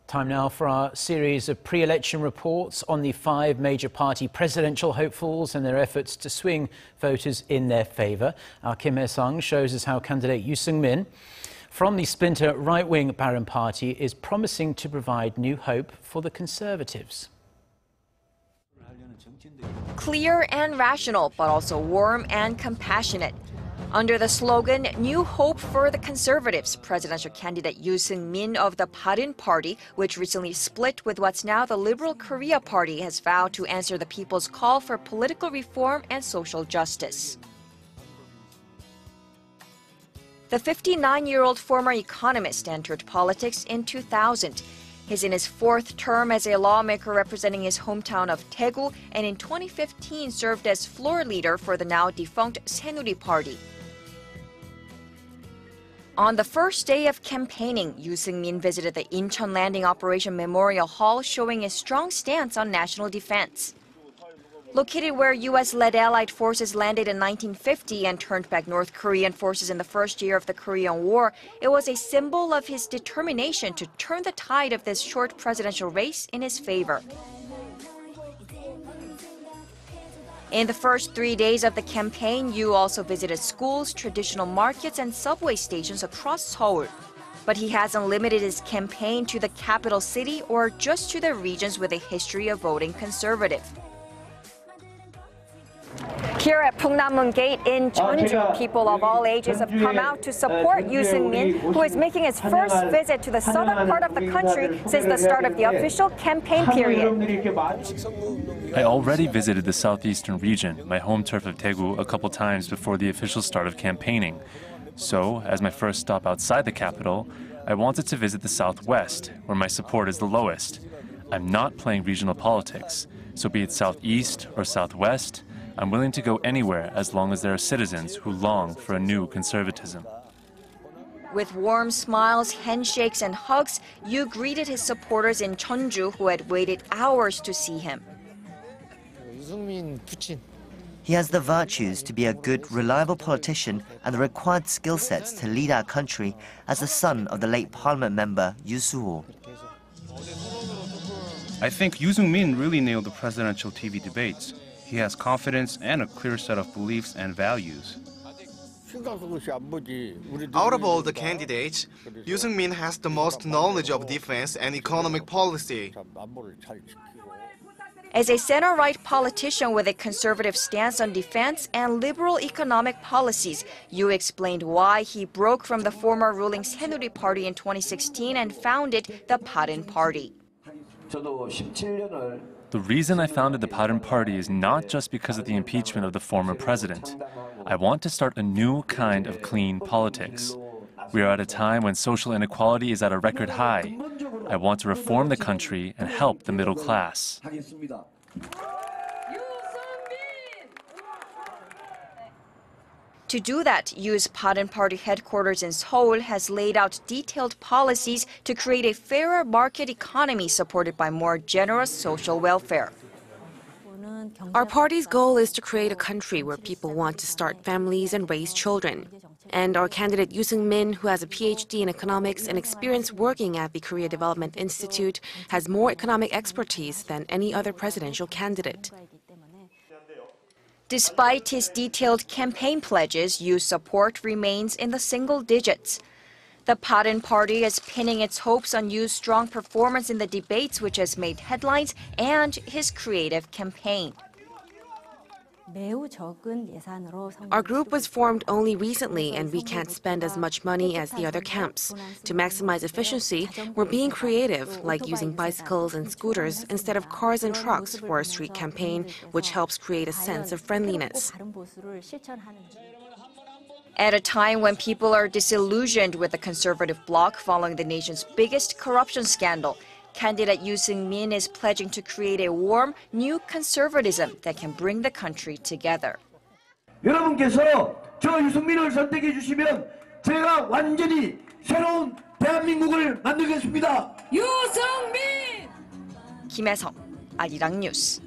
Time now for our series of pre-election reports on the 5 major party presidential hopefuls and their efforts to swing voters in their favour. Our Kim Hyesung shows us how candidate Yoo Seong-min from the splinter right-wing Bareun Party is promising to provide new hope for the Conservatives. Clear and rational, but also warm and compassionate. Under the slogan, New Hope for the Conservatives, presidential candidate Yoo Seong-min of the Bareun Party, which recently split with what's now the Liberal Korea Party, has vowed to answer the people's call for political reform and social justice. The 59-year-old former economist entered politics in 2000. He's in his 4th term as a lawmaker representing his hometown of Daegu, and in 2015 served as floor leader for the now-defunct Saenuri Party. On the first day of campaigning, Yoo Seong-min visited the Incheon Landing Operation Memorial Hall, showing a strong stance on national defense. Located where U.S.-led Allied forces landed in 1950 and turned back North Korean forces in the first year of the Korean War, it was a symbol of his determination to turn the tide of this short presidential race in his favor. In the first 3 days of the campaign, Yoo also visited schools, traditional markets, and subway stations across Seoul. But he hasn't limited his campaign to the capital city or just to the regions with a history of voting conservative. Here at Pungnamun Gate in Jeonju, people of all ages have come out to support Yoo Seong-min, who is making his first visit to the southern part of the country since the start of the official campaign period. I already visited the southeastern region, my home turf of Daegu, a couple times before the official start of campaigning. So, as my first stop outside the capital, I wanted to visit the southwest, where my support is the lowest. I'm not playing regional politics, so be it southeast or southwest, I'm willing to go anywhere as long as there are citizens who long for a new conservatism. With warm smiles, handshakes, and hugs, Yoo greeted his supporters in Jeonju who had waited hours to see him. He has the virtues to be a good, reliable politician and the required skill sets to lead our country as the son of the late parliament member Yoo Seong-min. I think Yoo Seong-min really nailed the presidential TV debates. He has confidence and a clear set of beliefs and values. Out of all the candidates, Yoo Seong-min has the most knowledge of defense and economic policy. As a center-right politician with a conservative stance on defense and liberal economic policies, Yoo explained why he broke from the former ruling Saenuri Party in 2016 and founded the Bareun Party. The reason I founded the Bareun Party is not just because of the impeachment of the former president. I want to start a new kind of clean politics. We are at a time when social inequality is at a record high. I want to reform the country and help the middle class. To do that, Yoo's Bareun Party headquarters in Seoul has laid out detailed policies to create a fairer market economy supported by more generous social welfare. Our party's goal is to create a country where people want to start families and raise children. And our candidate Yoo Seong-min, who has a PhD in economics and experience working at the Korea Development Institute, has more economic expertise than any other presidential candidate. Despite his detailed campaign pledges, Yoo's support remains in the single digits. The Bareun Party is pinning its hopes on Yoo's strong performance in the debates, which has made headlines, and his creative campaign. Our group was formed only recently, and we can't spend as much money as the other camps. To maximize efficiency, we're being creative, like using bicycles and scooters instead of cars and trucks for our street campaign, which helps create a sense of friendliness. At a time when people are disillusioned with the conservative bloc following the nation's biggest corruption scandal, candidate Yoo Seong-min is pledging to create a warm, new conservatism that can bring the country together. 여러분께서 저 유승민을 선택해 주시면 제가 완전히 새로운 대한민국을 만들겠습니다. 유승민! Kim Hyesung, Arirang News.